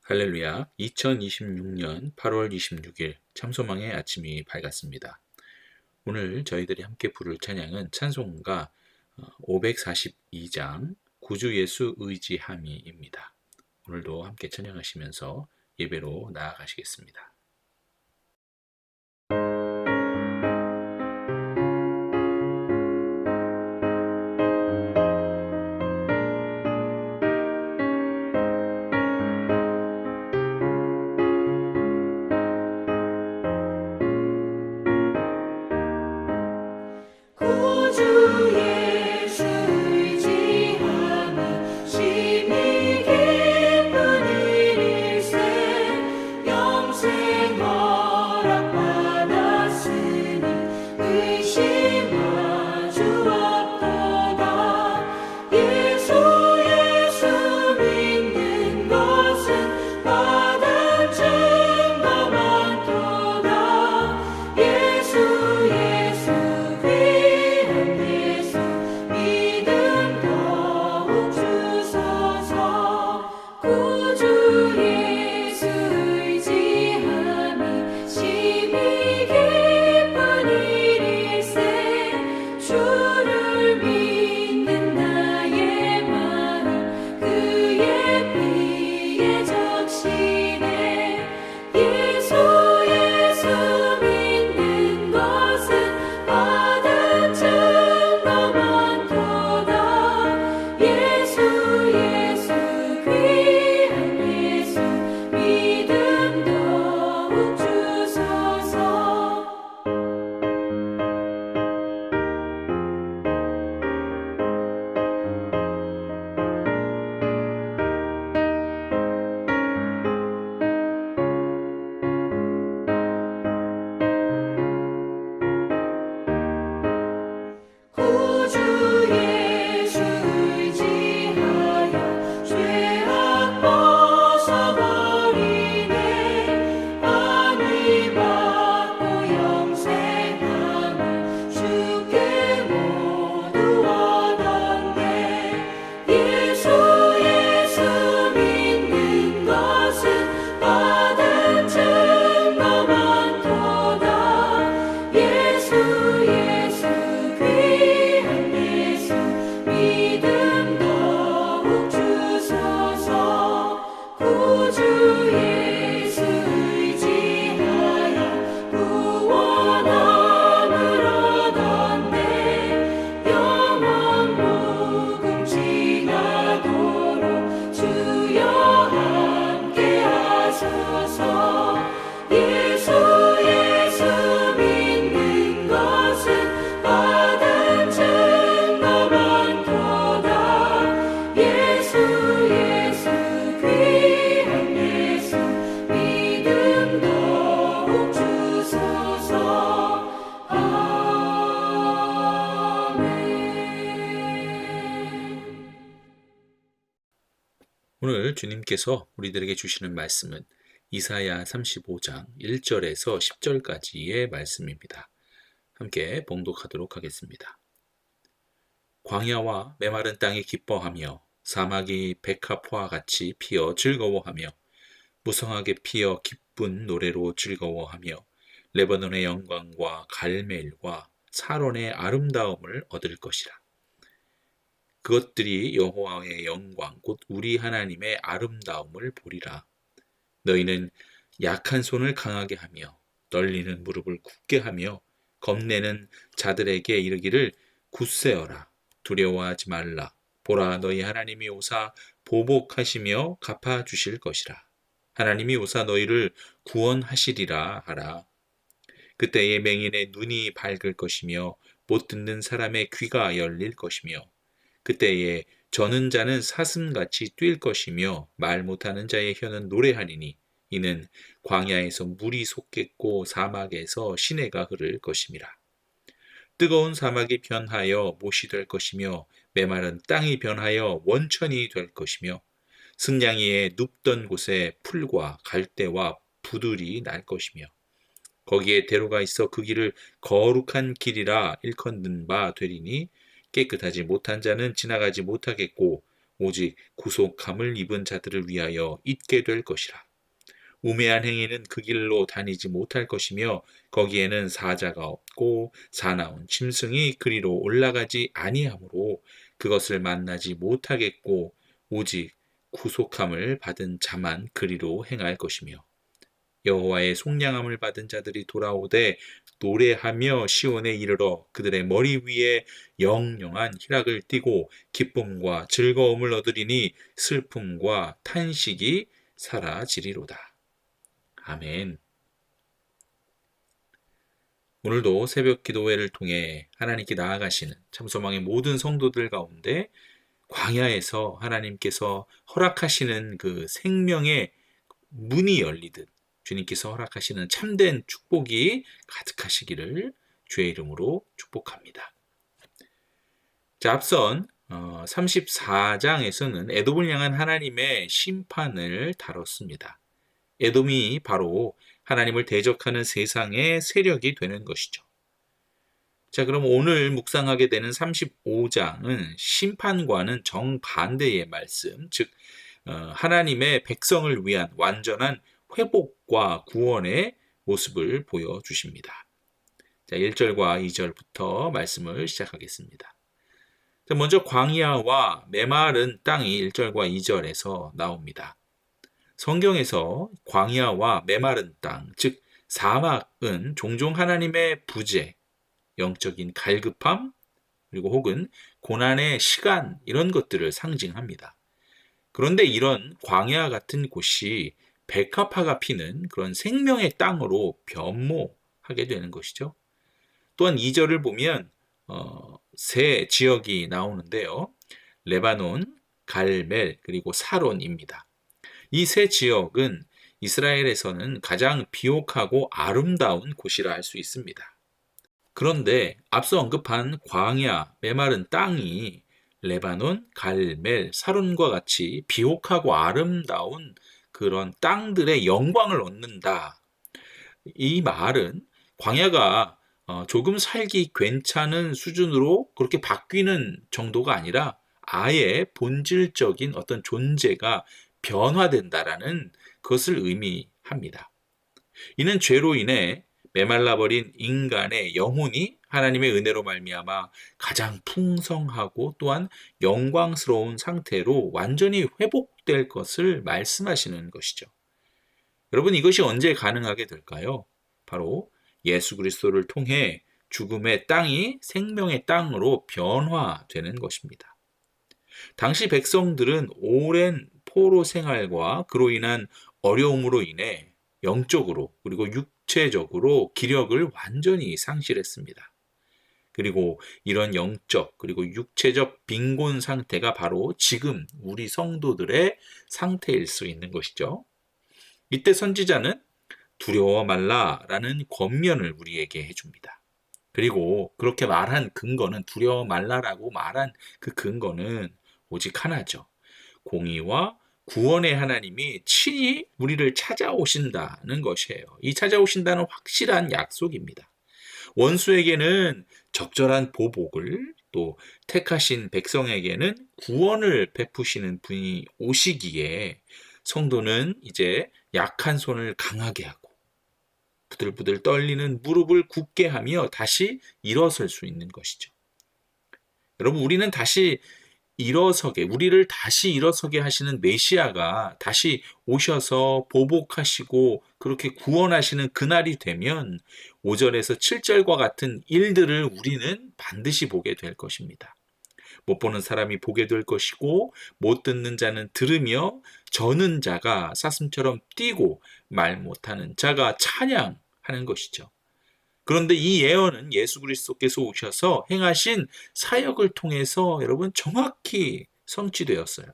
할렐루야, 2026년 8월 26일 참소망의 아침이 밝았습니다. 오늘 저희들이 함께 부를 찬양은 찬송가 542장 구주 예수 의지함이입니다. 오늘도 함께 찬양하시면서 예배로 나아가시겠습니다. 구주 예수 의지함이 심히 기쁜 일일세 영생 허락받았으니 의심하주 없도다. 예수 믿는 것은 받은 증거 많도다. 예수 믿음 더욱 주소서. 구주 예수 의지함이 심히 기쁜 일일세 주를 믿는 나의 마음 그의 피에 적시네. 예수 믿는 것은 받은 증거 많도다. 예수 귀한 예수 믿음 더욱 주소서. 구주 예수 의지하여 죄악 벗어버리네. 안위 받고 영생함을 주께 모두 얻었네. 예수 믿는 것은 받은 증거 많도다. 예수 귀한 예수 믿음 더욱 주소서. 구주 예수 의지하여 구원함을 얻었네. 영원 무궁지나도록 주여 함께 하소서. 예수 믿는 것은 받은 증거 많도다. 예수 귀한 예수 믿음 더욱 주소서. 아멘. 오늘 주님께서 우리들에게 주시는 말씀은 이사야 35장 1절에서 10절까지의 말씀입니다. 함께 봉독하도록 하겠습니다. 광야와 메마른 땅이 기뻐하며 사막이 백합화와 같이 피어 즐거워하며 무성하게 피어 기쁜 노래로 즐거워하며 레바논의 영광과 갈멜과 사론의 아름다움을 얻을 것이라. 그것들이 여호와의 영광 곧 우리 하나님의 아름다움을 보리라. 너희는 약한 손을 강하게 하며 떨리는 무릎을 굳게 하며 겁내는 자들에게 이르기를 굳세어라. 두려워하지 말라. 보라, 너희 하나님이 오사 보복하시며 갚아주실 것이라. 하나님이 오사 너희를 구원하시리라 하라. 그때에 맹인의 눈이 밝을 것이며 못 듣는 사람의 귀가 열릴 것이며 그때에 저는 자는 사슴같이 뛸 것이며 말 못하는 자의 혀는 노래하리니 이는 광야에서 물이 솟겠고 사막에서 시내가 흐를 것임이라. 뜨거운 사막이 변하여 못이 될 것이며 메마른 땅이 변하여 원천이 될 것이며 승냥이에 눕던 곳에 풀과 갈대와 부들이 날 것이며 거기에 대로가 있어 그 길을 거룩한 길이라 일컫는 바 되리니 깨끗하지 못한 자는 지나가지 못하겠고 오직 구속함을 입은 자들을 위하여 있게 될 것이라. 우매한 행위는 그 길로 다니지 못할 것이며 거기에는 사자가 없고 사나운 짐승이 그리로 올라가지 아니하므로 그것을 만나지 못하겠고 오직 구속함을 받은 자만 그리로 행할 것이며 여호와의 속량함을 받은 자들이 돌아오되 노래하며 시온에 이르러 그들의 머리 위에 영영한 희락을 띠고 기쁨과 즐거움을 얻으리니 슬픔과 탄식이 사라지리로다. 아멘. 오늘도 새벽 기도회를 통해 하나님께 나아가시는 참소망의 모든 성도들 가운데 광야에서 하나님께서 허락하시는 그 생명의 문이 열리듯 주님께서 허락하시는 참된 축복이 가득하시기를 주의 이름으로 축복합니다. 자, 앞선 34장에서는 에돔을 향한 하나님의 심판을 다뤘습니다. 에돔이 바로 하나님을 대적하는 세상의 세력이 되는 것이죠. 자, 그럼 오늘 묵상하게 되는 35장은 심판과는 정반대의 말씀, 즉 하나님의 백성을 위한 완전한 회복과 구원의 모습을 보여주십니다. 자, 1절과 2절부터 말씀을 시작하겠습니다. 자, 먼저 광야와 메마른 땅이 1절과 2절에서 나옵니다. 성경에서 광야와 메마른 땅, 즉 사막은 종종 하나님의 부재, 영적인 갈급함, 그리고 혹은 고난의 시간 이런 것들을 상징합니다. 그런데 이런 광야 같은 곳이 백합화가 피는 그런 생명의 땅으로 변모하게 되는 것이죠. 또한 2절을 보면 세 지역이 나오는데요. 레바논, 갈멜, 그리고 사론입니다. 이 세 지역은 이스라엘에서는 가장 비옥하고 아름다운 곳이라 할 수 있습니다. 그런데 앞서 언급한 광야, 메마른 땅이 레바논, 갈멜, 사론과 같이 비옥하고 아름다운 그런 땅들의 영광을 얻는다. 이 말은 광야가 조금 살기 괜찮은 수준으로 그렇게 바뀌는 정도가 아니라 아예 본질적인 어떤 존재가 변화된다라는 것을 의미합니다. 이는 죄로 인해 메말라버린 인간의 영혼이 하나님의 은혜로 말미암아 가장 풍성하고 또한 영광스러운 상태로 완전히 회복될 것을 말씀하시는 것이죠. 여러분, 이것이 언제 가능하게 될까요? 바로 예수 그리스도를 통해 죽음의 땅이 생명의 땅으로 변화되는 것입니다. 당시 백성들은 오랜 포로 생활과 그로 인한 어려움으로 인해 영적으로 그리고 육체적으로 기력을 완전히 상실했습니다. 그리고 이런 영적 그리고 육체적 빈곤 상태가 바로 지금 우리 성도들의 상태일 수 있는 것이죠. 이때 선지자는 두려워 말라라는 권면을 우리에게 해줍니다. 그리고 그렇게 말한 근거는 두려워 말라라고 말한 그 근거는 오직 하나죠. 공의와 구원의 하나님이 친히 우리를 찾아오신다는 것이에요. 이 찾아오신다는 확실한 약속입니다. 원수에게는 적절한 보복을, 또 택하신 백성에게는 구원을 베푸시는 분이 오시기에 성도는 이제 약한 손을 강하게 하고 부들부들 떨리는 무릎을 굳게 하며 다시 일어설 수 있는 것이죠. 여러분, 우리는 다시 우리를 다시 일어서게 하시는 메시아가 다시 오셔서 보복하시고 그렇게 구원하시는 그날이 되면 5절에서 7절과 같은 일들을 우리는 반드시 보게 될 것입니다. 못 보는 사람이 보게 될 것이고 못 듣는 자는 들으며 저는 자가 사슴처럼 뛰고 말 못하는 자가 찬양하는 것이죠. 그런데 이 예언은 예수 그리스도께서 오셔서 행하신 사역을 통해서 여러분 정확히 성취되었어요.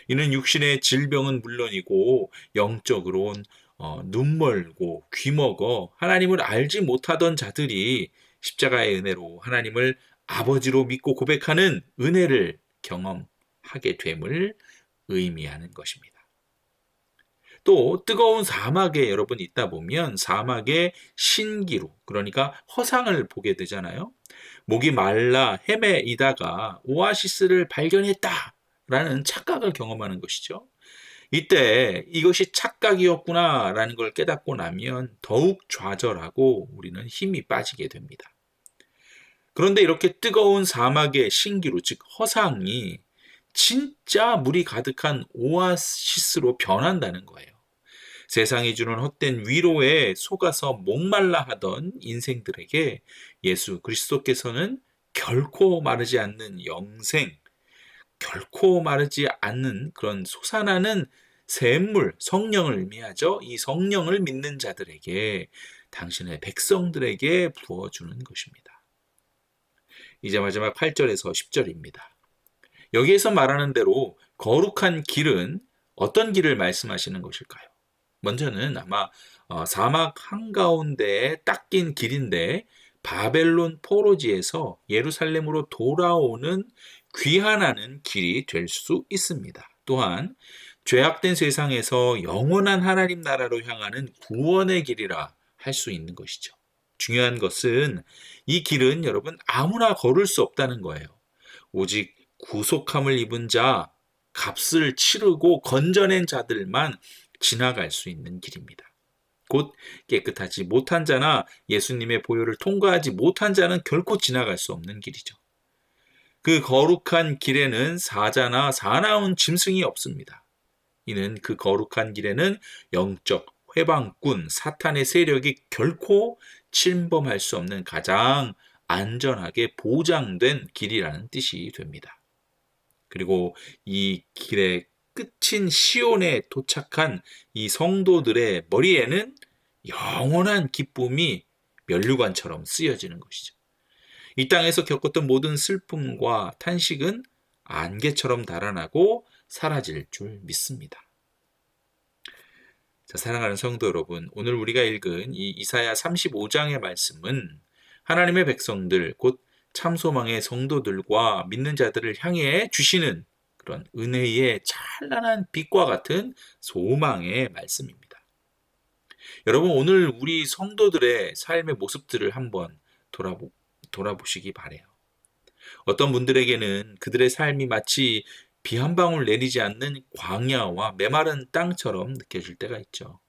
이는 육신의 질병은 물론이고 영적으로는 눈멀고 귀먹어 하나님을 알지 못하던 자들이 십자가의 은혜로 하나님을 아버지로 믿고 고백하는 은혜를 경험하게 됨을 의미하는 것입니다. 또 뜨거운 사막에 여러분 있다 보면 사막의 신기루, 그러니까 허상을 보게 되잖아요. 목이 말라 헤매이다가 오아시스를 발견했다 라는 착각을 경험하는 것이죠. 이때 이것이 착각이었구나라는 걸 깨닫고 나면 더욱 좌절하고 우리는 힘이 빠지게 됩니다. 그런데 이렇게 뜨거운 사막의 신기루, 즉 허상이 진짜 물이 가득한 오아시스로 변한다는 거예요. 세상이 주는 헛된 위로에 속아서 목말라 하던 인생들에게 예수 그리스도께서는 결코 마르지 않는 영생, 결코 마르지 않는 그런 솟아나는 샘물, 성령을 의미하죠. 이 성령을 믿는 자들에게, 당신의 백성들에게 부어주는 것입니다. 이제 마지막 8절에서 10절입니다. 여기에서 말하는 대로 거룩한 길은 어떤 길을 말씀하시는 것일까요? 먼저는 아마 사막 한가운데에 딱 낀 길인데, 바벨론 포로지에서 예루살렘으로 돌아오는 귀환하는 길이 될 수 있습니다. 또한 죄악된 세상에서 영원한 하나님 나라로 향하는 구원의 길이라 할 수 있는 것이죠. 중요한 것은 이 길은 여러분 아무나 걸을 수 없다는 거예요. 오직 구속함을 입은 자, 값을 치르고 건져낸 자들만 지나갈 수 있는 길입니다. 곧 깨끗하지 못한 자나 예수님의 보혈을 통과하지 못한 자는 결코 지나갈 수 없는 길이죠. 그 거룩한 길에는 사자나 사나운 짐승이 없습니다. 이는 그 거룩한 길에는 영적 회방꾼 사탄의 세력이 결코 침범할 수 없는 가장 안전하게 보장된 길이라는 뜻이 됩니다. 그리고 이 길의 끝인 시온에 도착한 이 성도들의 머리에는 영원한 기쁨이 면류관처럼 쓰여지는 것이죠. 이 땅에서 겪었던 모든 슬픔과 탄식은 안개처럼 달아나고 사라질 줄 믿습니다. 자, 사랑하는 성도 여러분, 오늘 우리가 읽은 이 이사야 35장의 말씀은 하나님의 백성들, 곧 참소망의 성도들과 믿는 자들을 향해 주시는 그런 은혜의 찬란한 빛과 같은 소망의 말씀입니다. 여러분, 오늘 우리 성도들의 삶의 모습들을 한번 돌아보시기 바래요. 어떤 분들에게는 그들의 삶이 마치 비 한 방울 내리지 않는 광야와 메마른 땅처럼 느껴질 때가 있죠.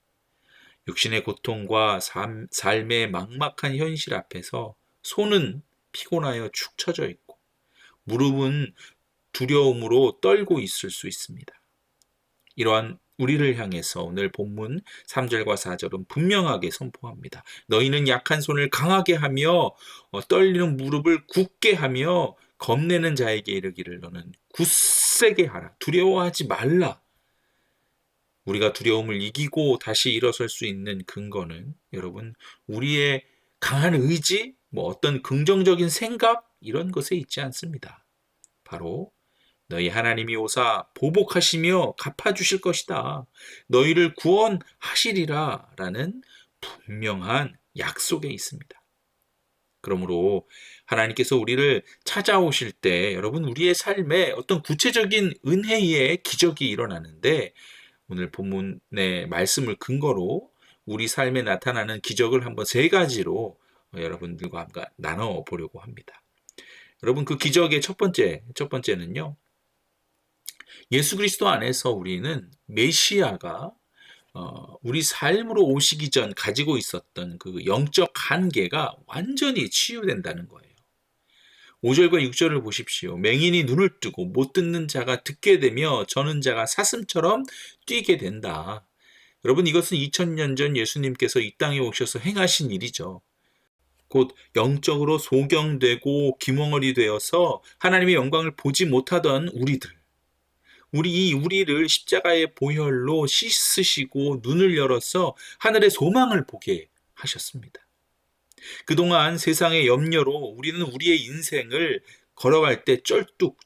육신의 고통과 삶의 막막한 현실 앞에서 손은 피곤하여 축 처져 있고 무릎은 두려움으로 떨고 있을 수 있습니다. 이러한 우리를 향해서 오늘 본문 3절과 4절은 분명하게 선포합니다. 너희는 약한 손을 강하게 하며 떨리는 무릎을 굳게 하며 겁내는 자에게 이르기를 너는 굳세게 하라. 두려워하지 말라. 우리가 두려움을 이기고 다시 일어설 수 있는 근거는 여러분 우리의 강한 의지, 어떤 긍정적인 생각 이런 것에 있지 않습니다. 바로 너희 하나님이 오사 보복하시며 갚아주실 것이다. 너희를 구원하시리라 라는 분명한 약속에 있습니다. 그러므로 하나님께서 우리를 찾아오실 때 여러분 우리의 삶에 어떤 구체적인 은혜의 기적이 일어나는데 오늘 본문의 말씀을 근거로 우리 삶에 나타나는 기적을 한번 세 가지로 여러분들과 함께 나눠보려고 합니다. 여러분 그 기적의 첫 번째는요. 예수 그리스도 안에서 우리는 메시아가 우리 삶으로 오시기 전 가지고 있었던 그 영적 한계가 완전히 치유된다는 거예요. 5절과 6절을 보십시오. 맹인이 눈을 뜨고 못 듣는 자가 듣게 되며 저는 자가 사슴처럼 뛰게 된다. 여러분 이것은 2000년 전 예수님께서 이 땅에 오셔서 행하신 일이죠. 곧 영적으로 소경되고 귀멍어리 되어서 하나님의 영광을 보지 못하던 우리를 십자가의 보혈로 씻으시고 눈을 열어서 하늘의 소망을 보게 하셨습니다. 그동안 세상의 염려로 우리는 우리의 인생을 걸어갈 때 쩔뚝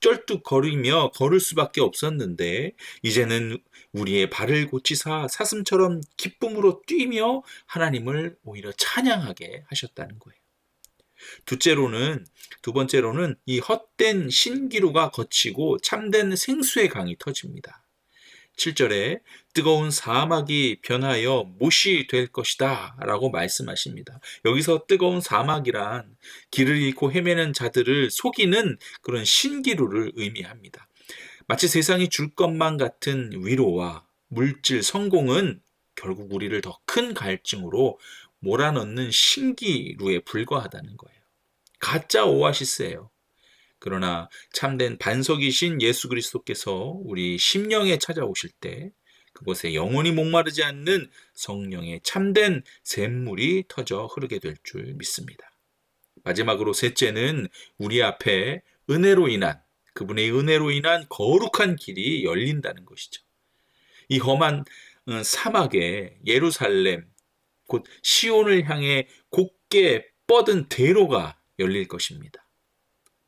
거리며 걸을 수밖에 없었는데 이제는 우리의 발을 고치사 사슴처럼 기쁨으로 뛰며 하나님을 오히려 찬양하게 하셨다는 거예요. 두 번째로는 이 헛된 신기루가 걷히고 참된 생수의 강이 터집니다. 7절에 뜨거운 사막이 변하여 못이 될 것이다 라고 말씀하십니다. 여기서 뜨거운 사막이란 길을 잃고 헤매는 자들을 속이는 그런 신기루를 의미합니다. 마치 세상이 줄 것만 같은 위로와 물질 성공은 결국 우리를 더 큰 갈증으로 몰아넣는 신기루에 불과하다는 거예요. 가짜 오아시스예요. 그러나 참된 반석이신 예수 그리스도께서 우리 심령에 찾아오실 때 그곳에 영원히 목마르지 않는 성령의 참된 샘물이 터져 흐르게 될 줄 믿습니다. 마지막으로 셋째는 우리 앞에 그분의 은혜로 인한 거룩한 길이 열린다는 것이죠. 이 험한 사막에 예루살렘, 곧 시온을 향해 곧게 뻗은 대로가 열릴 것입니다.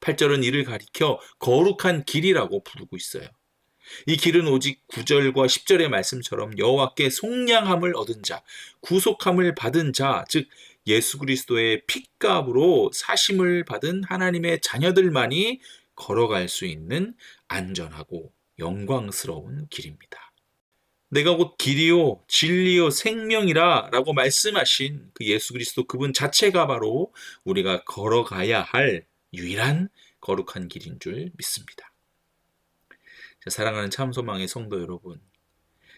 8절은 이를 가리켜 거룩한 길이라고 부르고 있어요. 이 길은 오직 9절과 10절의 말씀처럼 여호와께 속량함을 얻은 자, 구속함을 받은 자, 즉 예수 그리스도의 핏값으로 사심을 받은 하나님의 자녀들만이 걸어갈 수 있는 안전하고 영광스러운 길입니다. 내가 곧 길이요 진리요 생명이라 라고 말씀하신 그 예수 그리스도 그분 자체가 바로 우리가 걸어가야 할 유일한 거룩한 길인 줄 믿습니다. 사랑하는 참소망의 성도 여러분,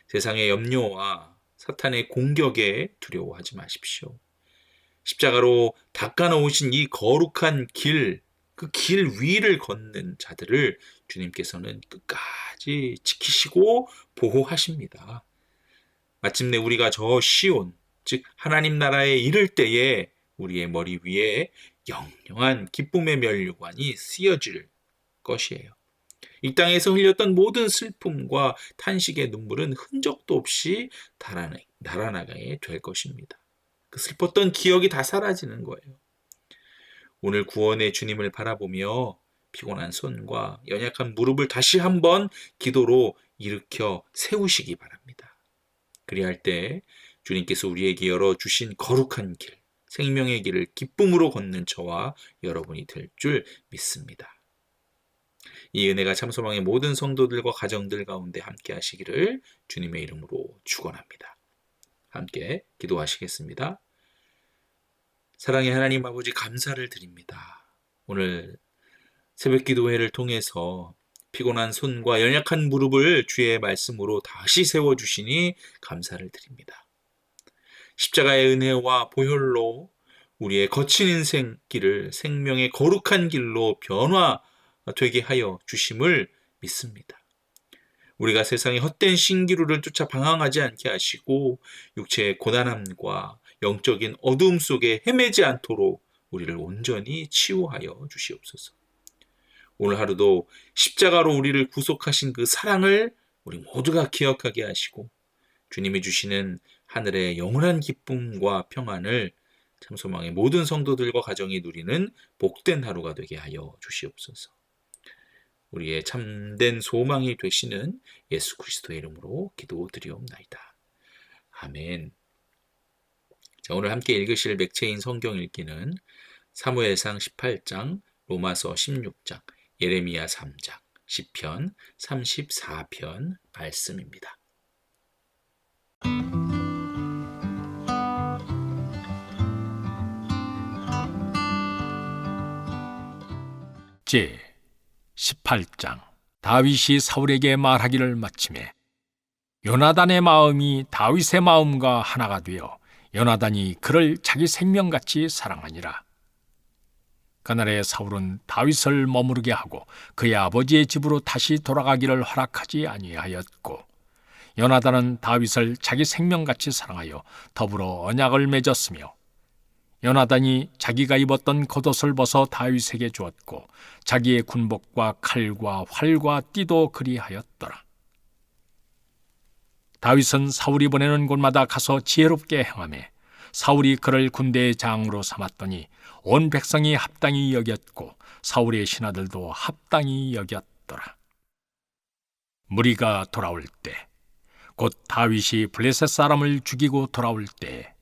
세상의 염려와 사탄의 공격에 두려워하지 마십시오. 십자가로 닦아놓으신 이 거룩한 길, 그 길 위를 걷는 자들을 주님께서는 끝까지 지키시고 보호하십니다. 마침내 우리가 저 시온, 즉 하나님 나라에 이를 때에 우리의 머리 위에 영영한 기쁨의 면류관이 씌어질 것이에요. 이 땅에서 흘렸던 모든 슬픔과 탄식의 눈물은 흔적도 없이 달아나게 될 것입니다. 그 슬펐던 기억이 다 사라지는 거예요. 오늘 구원의 주님을 바라보며 피곤한 손과 연약한 무릎을 다시 한번 기도로 일으켜 세우시기 바랍니다. 그리할 때 주님께서 우리에게 열어주신 거룩한 길, 생명의 길을 기쁨으로 걷는 저와 여러분이 될 줄 믿습니다. 이 은혜가 참소망의 모든 성도들과 가정들 가운데 함께 하시기를 주님의 이름으로 축원합니다. 함께 기도하시겠습니다. 사랑의 하나님 아버지 감사를 드립니다. 오늘 새벽기도회를 통해서 피곤한 손과 연약한 무릎을 주의 말씀으로 다시 세워주시니 감사를 드립니다. 십자가의 은혜와 보혈로 우리의 거친 인생길을 생명의 거룩한 길로 변화되게 하여 주심을 믿습니다. 우리가 세상의 헛된 신기루를 쫓아 방황하지 않게 하시고 육체의 고단함과 영적인 어두움 속에 헤매지 않도록 우리를 온전히 치유하여 주시옵소서. 오늘 하루도 십자가로 우리를 구속하신 그 사랑을 우리 모두가 기억하게 하시고 주님이 주시는 하늘의 영원한 기쁨과 평안을 참소망의 모든 성도들과 가정이 누리는 복된 하루가 되게 하여 주시옵소서. 우리의 참된 소망이 되시는 예수 그리스도의 이름으로 기도드리옵나이다. 아멘. 자, 오늘 함께 읽으실 맥체인 성경 읽기는 사무엘상 18장, 로마서 16장, 예레미야 3장, 시편 34편 말씀입니다. 제 18장. 다윗이 사울에게 말하기를 마치매 요나단의 마음이 다윗의 마음과 하나가 되어 요나단이 그를 자기 생명같이 사랑하니라. 그날에 사울은 다윗을 머무르게 하고 그의 아버지의 집으로 다시 돌아가기를 허락하지 아니하였고 요나단은 다윗을 자기 생명같이 사랑하여 더불어 언약을 맺었으며 요나단이 자기가 입었던 겉옷을 벗어 다윗에게 주었고 자기의 군복과 칼과 활과 띠도 그리하였더라. 다윗은 사울이 보내는 곳마다 가서 지혜롭게 행하매 사울이 그를 군대의 장으로 삼았더니 온 백성이 합당히 여겼고 사울의 신하들도 합당히 여겼더라. 무리가 돌아올 때, 곧 다윗이 블레셋 사람을 죽이고 돌아올 때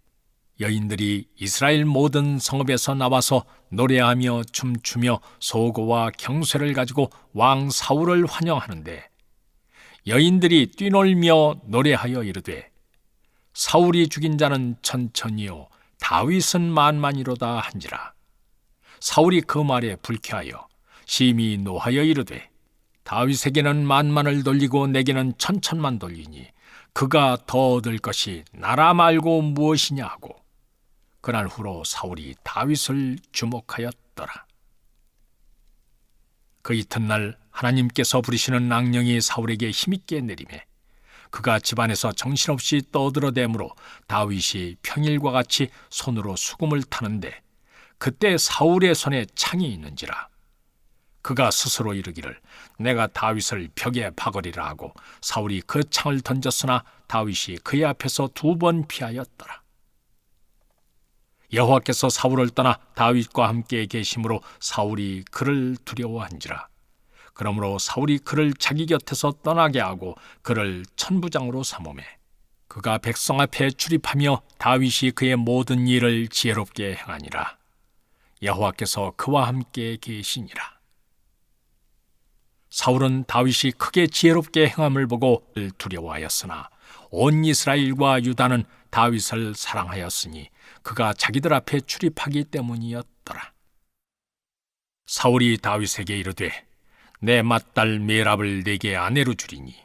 여인들이 이스라엘 모든 성읍에서 나와서 노래하며 춤추며 소고와 경쇠를 가지고 왕 사울을 환영하는데 여인들이 뛰놀며 노래하여 이르되 사울이 죽인 자는 천천히요 다윗은 만만이로다 한지라. 사울이 그 말에 불쾌하여 심히 노하여 이르되 다윗에게는 만만을 돌리고 내게는 천천만 돌리니 그가 더 얻을 것이 나라 말고 무엇이냐 하고 그날 후로 사울이 다윗을 주목하였더라. 그 이튿날 하나님께서 부리시는 악령이 사울에게 힘있게 내리매 그가 집안에서 정신없이 떠들어대므로 다윗이 평일과 같이 손으로 수금을 타는데 그때 사울의 손에 창이 있는지라. 그가 스스로 이르기를 내가 다윗을 벽에 박으리라 하고 사울이 그 창을 던졌으나 다윗이 그의 앞에서 2번 피하였더라. 여호와께서 사울을 떠나 다윗과 함께 계심으로 사울이 그를 두려워한지라. 그러므로 사울이 그를 자기 곁에서 떠나게 하고 그를 천부장으로 삼으매 그가 백성 앞에 출입하며 다윗이 그의 모든 일을 지혜롭게 행하니라. 여호와께서 그와 함께 계시니라. 사울은 다윗이 크게 지혜롭게 행함을 보고 두려워하였으나 온 이스라엘과 유다는 다윗을 사랑하였으니 그가 자기들 앞에 출입하기 때문이었더라. 사울이 다윗에게 이르되 내 맏딸 메랍을 내게 아내로 주리니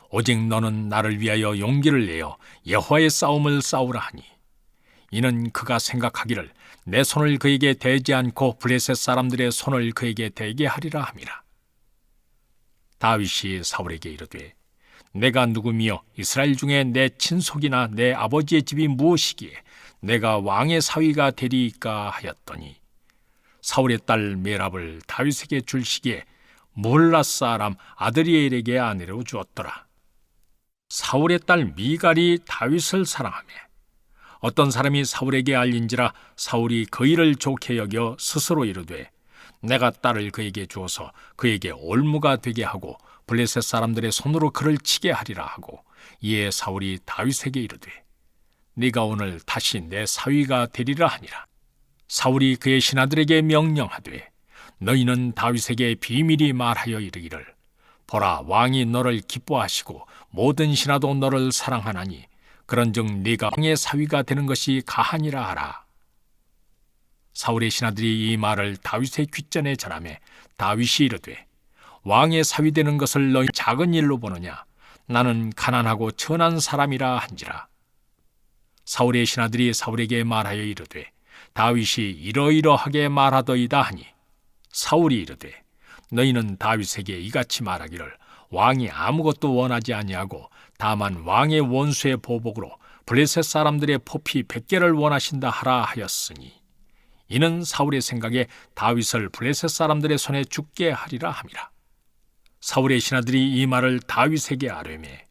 오직 너는 나를 위하여 용기를 내어 여호와의 싸움을 싸우라 하니 이는 그가 생각하기를 내 손을 그에게 대지 않고 블레셋 사람들의 손을 그에게 대게 하리라 함이라. 다윗이 사울에게 이르되 내가 누구며 이스라엘 중에 내 친속이나 내 아버지의 집이 무엇이기에 내가 왕의 사위가 되리이까 하였더니 사울의 딸 메랍을 다윗에게 줄 시기에 물라 사람 아드리엘에게 아내로 주었더라. 사울의 딸 미갈이 다윗을 사랑하며 어떤 사람이 사울에게 알린지라 사울이 그 일을 좋게 여겨 스스로 이르되 내가 딸을 그에게 주어서 그에게 올무가 되게 하고 블레셋 사람들의 손으로 그를 치게 하리라 하고 이에 사울이 다윗에게 이르되 네가 오늘 다시 내 사위가 되리라 하니라. 사울이 그의 신하들에게 명령하되 너희는 다윗에게 비밀히 말하여 이르기를 보라 왕이 너를 기뻐하시고 모든 신하도 너를 사랑하나니 그런즉 네가 왕의 사위가 되는 것이 가하니라 하라. 사울의 신하들이 이 말을 다윗의 귓전에 전하매 다윗이 이르되 왕의 사위 되는 것을 너희 작은 일로 보느냐 나는 가난하고 천한 사람이라 한지라. 사울의 신하들이 사울에게 말하여 이르되 다윗이 이러이러하게 말하더이다 하니 사울이 이르되 너희는 다윗에게 이같이 말하기를 왕이 아무것도 원하지 아니하고 다만 왕의 원수의 보복으로 블레셋 사람들의 포피 100개를 원하신다 하라 하였으니 이는 사울의 생각에 다윗을 블레셋 사람들의 손에 죽게 하리라 함이라. 사울의 신하들이 이 말을 다윗에게 아뢰매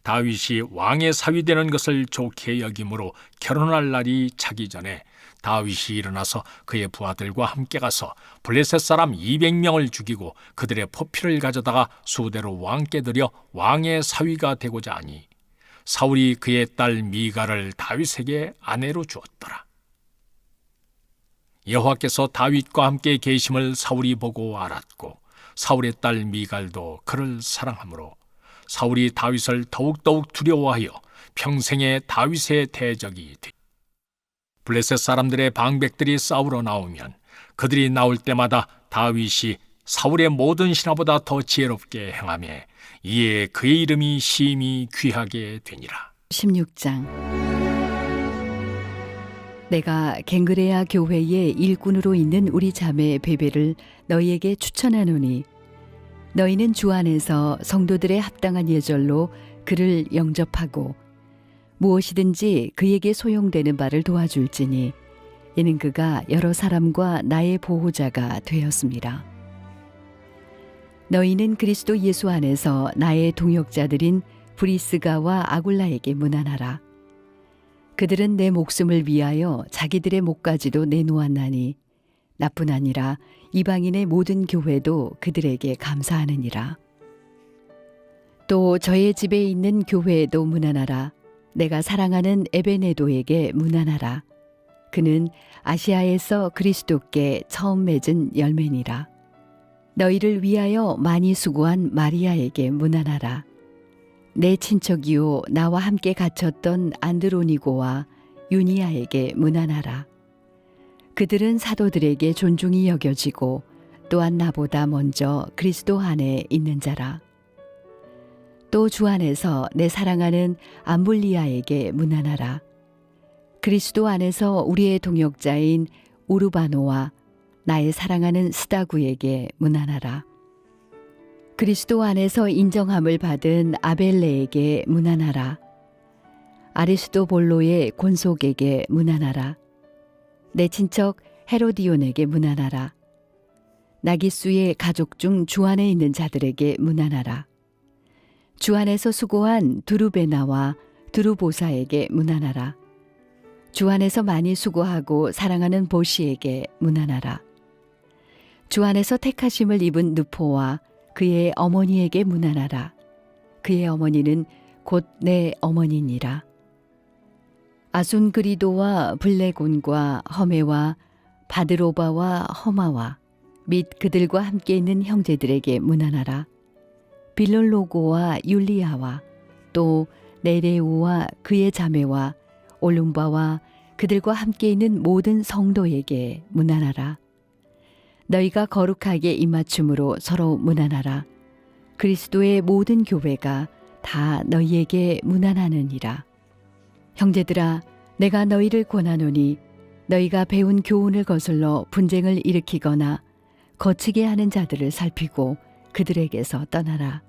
다윗이 왕의 사위 되는 것을 좋게 여김으로 결혼할 날이 차기 전에 다윗이 일어나서 그의 부하들과 함께 가서 블레셋 사람 200명을 죽이고 그들의 포피를 가져다가 수대로 왕께 드려 왕의 사위가 되고자 하니 사울이 그의 딸 미갈을 다윗에게 아내로 주었더라. 여호와께서 다윗과 함께 계심을 사울이 보고 알았고 사울의 딸 미갈도 그를 사랑하므로 사울이 다윗을 더욱더욱 두려워하여 평생에 다윗의 대적이 되니 블레셋 사람들의 방백들이 싸우러 나오면 그들이 나올 때마다 다윗이 사울의 모든 신하보다 더 지혜롭게 행하며 이에 그의 이름이 심히 귀하게 되니라. 16장. 내가 갱그레아 교회의 일꾼으로 있는 우리 자매 베베를 너희에게 추천하노니 너희는 주 안에서 성도들의 합당한 예절로 그를 영접하고 무엇이든지 그에게 소용되는 바를 도와줄지니 이는 그가 여러 사람과 나의 보호자가 되었습니다. 너희는 그리스도 예수 안에서 나의 동역자들인 브리스가와 아굴라에게 문안하라. 그들은 내 목숨을 위하여 자기들의 목까지도 내놓았나니 나뿐 아니라 이방인의 모든 교회도 그들에게 감사하느니라. 또 저의 집에 있는 교회에도 문안하라. 내가 사랑하는 에베네도에게 문안하라. 그는 아시아에서 그리스도께 처음 맺은 열매니라. 너희를 위하여 많이 수고한 마리아에게 문안하라. 내 친척이요 나와 함께 갇혔던 안드로니고와 유니아에게 문안하라. 그들은 사도들에게 존중이 여겨지고 또한 나보다 먼저 그리스도 안에 있는 자라. 또 주 안에서 내 사랑하는 암블리아에게 문안하라. 그리스도 안에서 우리의 동역자인 우르바노와 나의 사랑하는 스다구에게 문안하라. 그리스도 안에서 인정함을 받은 아벨레에게 문안하라. 아리스도볼로의 곤속에게 문안하라. 내 친척 헤로디온에게 문안하라. 나기수의 가족 중 주 안에 있는 자들에게 문안하라. 주 안에서 수고한 두루베나와 두루보사에게 문안하라. 주 안에서 많이 수고하고 사랑하는 보시에게 문안하라. 주 안에서 택하심을 입은 느포와 그의 어머니에게 문안하라. 그의 어머니는 곧 내 어머니니라. 아순그리도와 블레곤과 허메와 바드로바와 허마와 및 그들과 함께 있는 형제들에게 문안하라. 빌롤로고와 율리아와 또 네레우와 그의 자매와 올룸바와 그들과 함께 있는 모든 성도에게 문안하라. 너희가 거룩하게 입맞춤으로 서로 문안하라. 그리스도의 모든 교회가 다 너희에게 문안하느니라. 형제들아, 내가 너희를 권하노니 너희가 배운 교훈을 거슬러 분쟁을 일으키거나 거치게 하는 자들을 살피고 그들에게서 떠나라.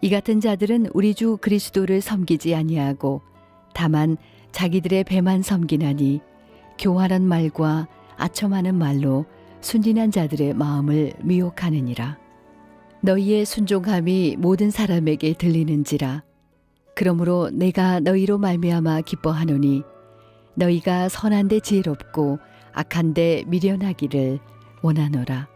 이 같은 자들은 우리 주 그리스도를 섬기지 아니하고 다만 자기들의 배만 섬기나니 교활한 말과 아첨하는 말로 순진한 자들의 마음을 미혹하느니라. 너희의 순종함이 모든 사람에게 들리는지라. 그러므로 내가 너희로 말미암아 기뻐하노니 너희가 선한데 지혜롭고 악한데 미련하기를 원하노라.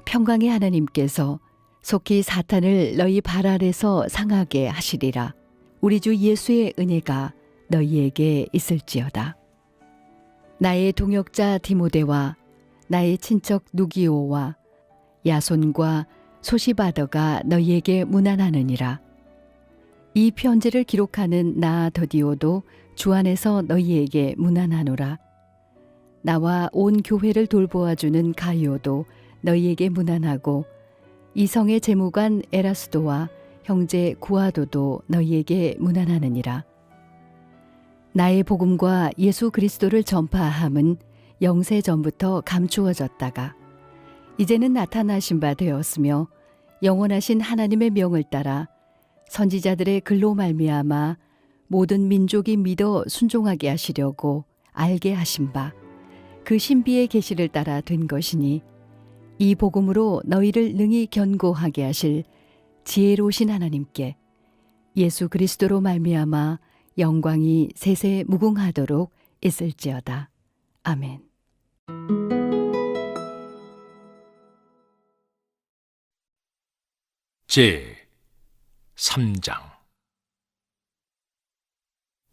평강의 하나님께서 속히 사탄을 너희 발 아래서 상하게 하시리라. 우리 주 예수의 은혜가 너희에게 있을지어다. 나의 동역자 디모데와 나의 친척 누기오와 야손과 소시바더가 너희에게 문안하느니라. 이 편지를 기록하는 나 더디오도 주 안에서 너희에게 문안하노라. 나와 온 교회를 돌보아주는 가이오도 너희에게 문안하고 이성의 재무관 에라스도와 형제 구아도도 너희에게 문안하느니라. 나의 복음과 예수 그리스도를 전파함은 영세 전부터 감추어졌다가 이제는 나타나신 바 되었으며 영원하신 하나님의 명을 따라 선지자들의 글로 말미암아 모든 민족이 믿어 순종하게 하시려고 알게 하신 바 그 신비의 계시를 따라 된 것이니 이 복음으로 너희를 능히 견고하게 하실 지혜로우신 하나님께 예수 그리스도로 말미암아 영광이 세세 무궁하도록 있을지어다. 아멘. 제 3장.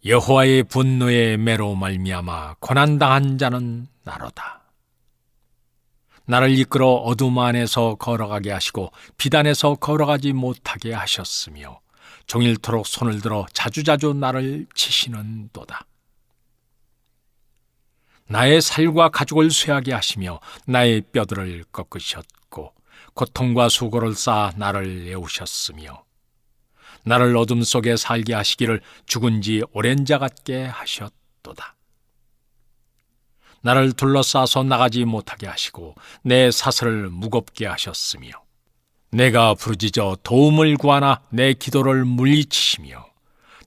여호와의 분노에 매로 말미암아 고난당한 자는 나로다. 나를 이끌어 어둠 안에서 걸어가게 하시고 빛 안에서 걸어가지 못하게 하셨으며 종일토록 손을 들어 자주자주 나를 치시는도다. 나의 살과 가죽을 쇠하게 하시며 나의 뼈들을 꺾으셨고 고통과 수고를 쌓아 나를 애우셨으며 나를 어둠 속에 살게 하시기를 죽은 지 오랜 자 같게 하셨도다. 나를 둘러싸서 나가지 못하게 하시고 내 사슬을 무겁게 하셨으며 내가 부르짖어 도움을 구하나 내 기도를 물리치시며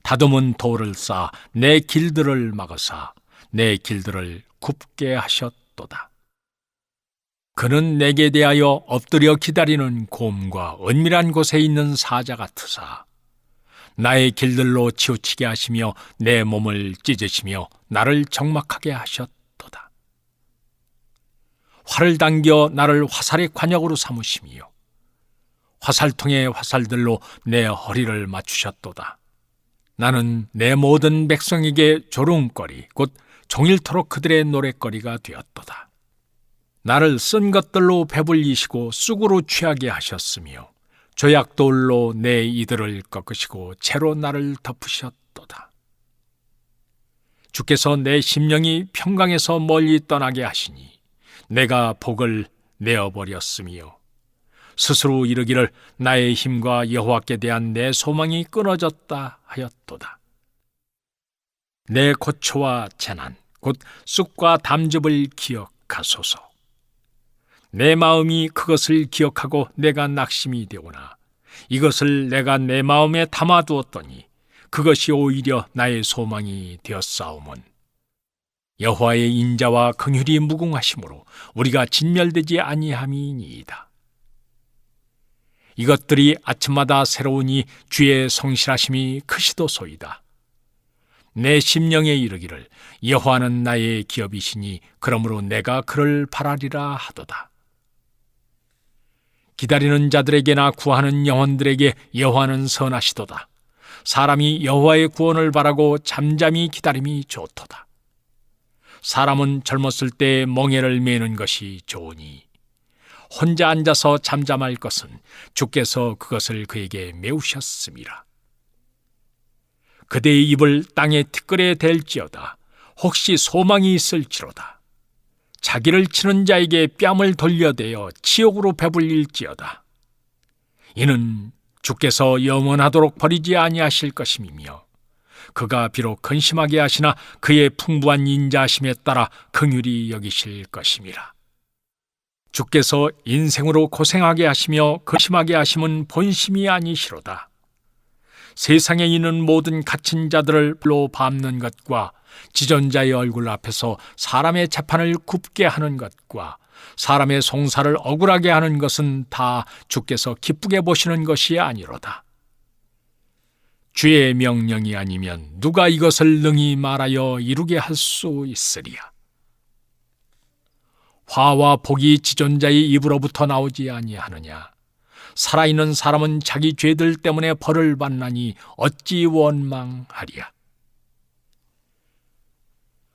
다듬은 돌을 쌓아 내 길들을 막으사 내 길들을 굽게 하셨도다. 그는 내게 대하여 엎드려 기다리는 곰과 은밀한 곳에 있는 사자 같으사 나의 길들로 치우치게 하시며 내 몸을 찢으시며 나를 적막하게 하셨도다. 활을 당겨 나를 화살의 관역으로 삼으시며 화살통의 화살들로 내 허리를 맞추셨도다. 나는 내 모든 백성에게 조롱거리 곧 종일토록 그들의 노랫거리가 되었도다. 나를 쓴 것들로 배불리시고 쑥으로 취하게 하셨으며 조약돌로 내 이들을 꺾으시고 채로 나를 덮으셨도다. 주께서 내 심령이 평강에서 멀리 떠나게 하시니 내가 복을 내어버렸으며 스스로 이르기를 나의 힘과 여호와께 대한 내 소망이 끊어졌다 하였도다. 내 고초와 재난 곧 쑥과 담즙을 기억하소서. 내 마음이 그것을 기억하고 내가 낙심이 되오나 이것을 내가 내 마음에 담아두었더니 그것이 오히려 나의 소망이 되었사오문. 여호와의 인자와 긍휼이 무궁하심으로 우리가 진멸되지 아니함이니이다. 이것들이 아침마다 새로우니 주의 성실하심이 크시도소이다. 내 심령에 이르기를 여호와는 나의 기업이시니 그러므로 내가 그를 바라리라 하도다. 기다리는 자들에게나 구하는 영혼들에게 여호와는 선하시도다. 사람이 여호와의 구원을 바라고 잠잠히 기다림이 좋도다. 사람은 젊었을 때 멍에를 매는 것이 좋으니 혼자 앉아서 잠잠할 것은 주께서 그것을 그에게 메우셨음이라. 그대의 입을 땅에 티끌에 댈지어다. 혹시 소망이 있을지로다. 자기를 치는 자에게 뺨을 돌려대어 지옥으로 배불릴지어다. 이는 주께서 영원하도록 버리지 아니하실 것임이며 그가 비록 근심하게 하시나 그의 풍부한 인자하심에 따라 긍휼히 여기실 것임이라. 주께서 인생으로 고생하게 하시며 근심하게 하심은 본심이 아니시로다. 세상에 있는 모든 갇힌 자들을 불로 밟는 것과 지존자의 얼굴 앞에서 사람의 재판을 굽게 하는 것과 사람의 송사를 억울하게 하는 것은 다 주께서 기쁘게 보시는 것이 아니로다. 주의 명령이 아니면 누가 이것을 능히 말하여 이루게 할 수 있으리야. 화와 복이 지존자의 입으로부터 나오지 아니하느냐. 살아있는 사람은 자기 죄들 때문에 벌을 받나니 어찌 원망하리야.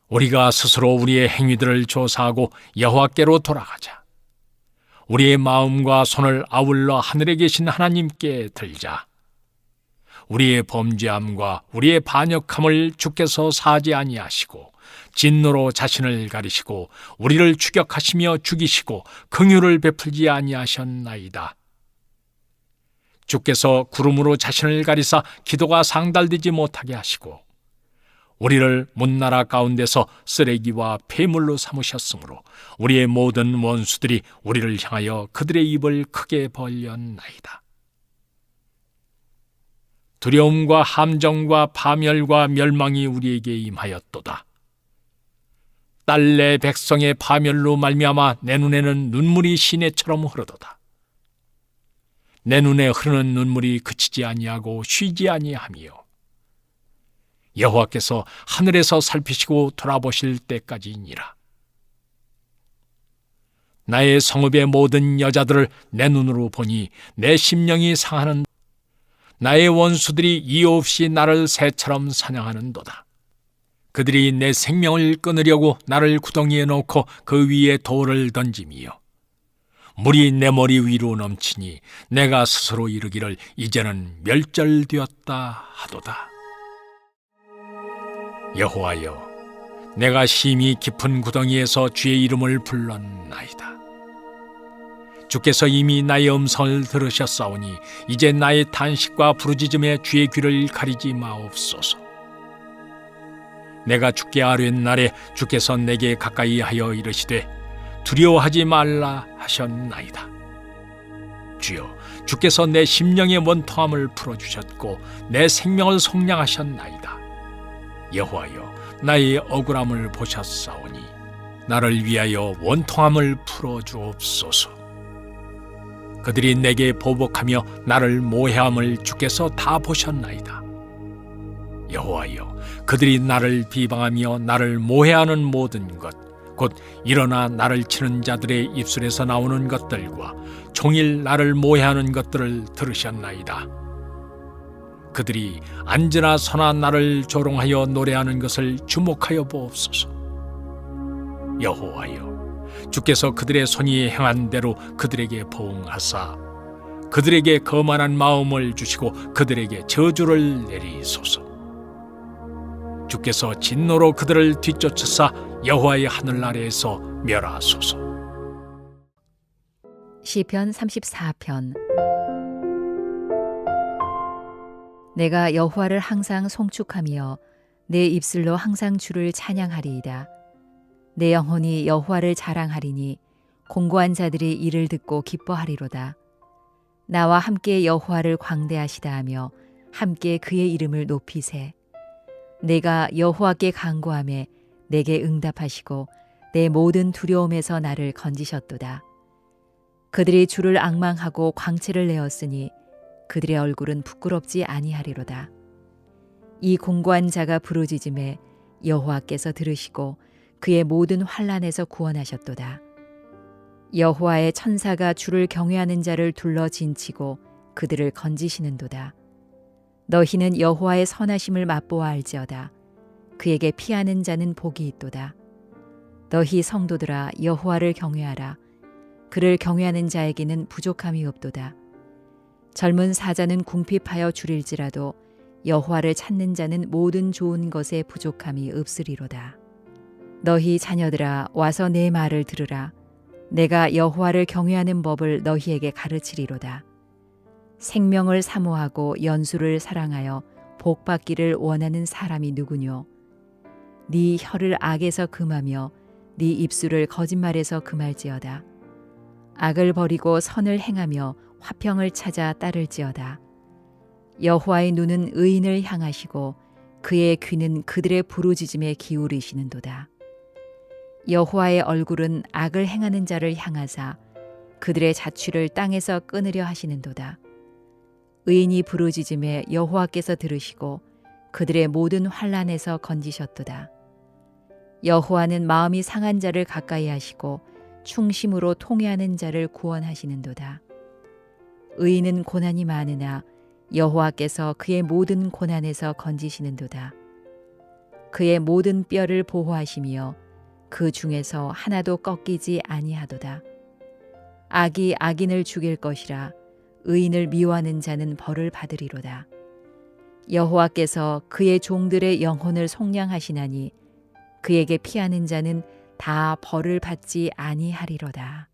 우리가 스스로 우리의 행위들을 조사하고 여호와께로 돌아가자. 우리의 마음과 손을 아울러 하늘에 계신 하나님께 들자. 우리의 범죄함과 우리의 반역함을 주께서 사지 아니하시고 진노로 자신을 가리시고 우리를 추격하시며 죽이시고 긍휼을 베풀지 아니하셨나이다. 주께서 구름으로 자신을 가리사 기도가 상달되지 못하게 하시고 우리를 문나라 가운데서 쓰레기와 폐물로 삼으셨으므로 우리의 모든 원수들이 우리를 향하여 그들의 입을 크게 벌렸나이다. 두려움과 함정과 파멸과 멸망이 우리에게 임하였도다. 딸 내 백성의 파멸로 말미암아 내 눈에는 눈물이 시내처럼 흐르도다. 내 눈에 흐르는 눈물이 그치지 아니하고 쉬지 아니하며 여호와께서 하늘에서 살피시고 돌아보실 때까지니라. 나의 성읍의 모든 여자들을 내 눈으로 보니 내 심령이 상하는 나의 원수들이 이유 없이 나를 새처럼 사냥하는도다. 그들이 내 생명을 끊으려고 나를 구덩이에 넣고 그 위에 돌을 던짐이요 물이 내 머리 위로 넘치니 내가 스스로 이르기를 이제는 멸절되었다 하도다. 여호와여, 내가 심히 깊은 구덩이에서 주의 이름을 불렀나이다. 주께서 이미 나의 음성을 들으셨사오니 이제 나의 탄식과 부르짖음에 주의 귀를 가리지 마옵소서. 내가 주께 아뢰는 날에 주께서 내게 가까이 하여 이르시되 두려워하지 말라 하셨나이다. 주여, 주께서 내 심령의 원통함을 풀어주셨고 내 생명을 속량하셨나이다. 여호와여, 나의 억울함을 보셨사오니 나를 위하여 원통함을 풀어주옵소서. 그들이 내게 보복하며 나를 모해함을 주께서 다 보셨나이다. 여호와여, 그들이 나를 비방하며 나를 모해하는 모든 것, 곧 일어나 나를 치는 자들의 입술에서 나오는 것들과 종일 나를 모해하는 것들을 들으셨나이다. 그들이 앉으나 서나 나를 조롱하여 노래하는 것을 주목하여 보옵소서. 여호와여, 주께서 그들의 손이 행한 대로 그들에게 보응하사 그들에게 거만한 마음을 주시고 그들에게 저주를 내리소서. 주께서 진노로 그들을 뒤쫓으사 여호와의 하늘 아래에서 멸하소서. 시편 34편. 내가 여호와를 항상 송축하며 내 입술로 항상 주를 찬양하리이다. 내 영혼이 여호와를 자랑하리니 공고한 자들이 이를 듣고 기뻐하리로다. 나와 함께 여호와를 광대하시다 하며 함께 그의 이름을 높이세. 내가 여호와께 간구하매 내게 응답하시고 내 모든 두려움에서 나를 건지셨도다. 그들이 주를 앙망하고 광채를 내었으니 그들의 얼굴은 부끄럽지 아니하리로다. 이 공고한 자가 부르짖음에 여호와께서 들으시고 그의 모든 환난에서 구원하셨도다. 여호와의 천사가 주를 경외하는 자를 둘러 진치고 그들을 건지시는도다. 너희는 여호와의 선하심을 맛보아 알지어다. 그에게 피하는 자는 복이 있도다. 너희 성도들아 여호와를 경외하라. 그를 경외하는 자에게는 부족함이 없도다. 젊은 사자는 궁핍하여 줄일지라도 여호와를 찾는 자는 모든 좋은 것에 부족함이 없으리로다. 너희 자녀들아 와서 내 말을 들으라. 내가 여호와를 경외하는 법을 너희에게 가르치리로다. 생명을 사모하고 연수를 사랑하여 복받기를 원하는 사람이 누구뇨? 네 혀를 악에서 금하며 네 입술을 거짓말에서 금할지어다. 악을 버리고 선을 행하며 화평을 찾아 따를지어다. 여호와의 눈은 의인을 향하시고 그의 귀는 그들의 부르짖음에 기울이시는도다. 여호와의 얼굴은 악을 행하는 자를 향하사 그들의 자취를 땅에서 끊으려 하시는도다. 의인이 부르짖음에 여호와께서 들으시고 그들의 모든 환난에서 건지셨도다. 여호와는 마음이 상한 자를 가까이 하시고 충심으로 통회하는 자를 구원하시는도다. 의인은 고난이 많으나 여호와께서 그의 모든 고난에서 건지시는도다. 그의 모든 뼈를 보호하시며 그 중에서 하나도 꺾이지 아니하도다. 악이 악인을 죽일 것이라. 의인을 미워하는 자는 벌을 받으리로다. 여호와께서 그의 종들의 영혼을 속량하시나니 그에게 피하는 자는 다 벌을 받지 아니하리로다.